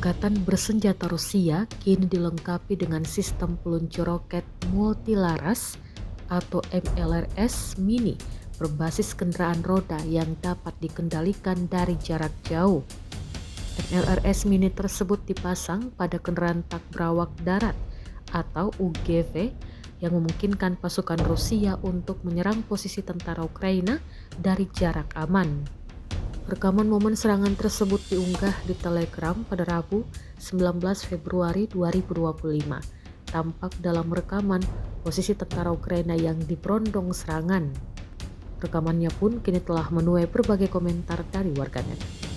Angkatan Bersenjata Rusia kini dilengkapi dengan sistem peluncur roket multilaras atau MLRS Mini berbasis kendaraan roda yang dapat dikendalikan dari jarak jauh. MLRS Mini tersebut dipasang pada kendaraan tak berawak darat atau UGV yang memungkinkan pasukan Rusia untuk menyerang posisi tentara Ukraina dari jarak aman. Rekaman momen serangan tersebut diunggah di Telegram pada Rabu 19 Februari 2025. Tampak dalam rekaman posisi tentara Ukraina yang diberondong serangan. Rekamannya pun kini telah menuai berbagai komentar dari warganet.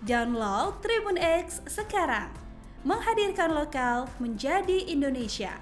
Download Tribun X sekarang, menghadirkan lokal menjadi Indonesia.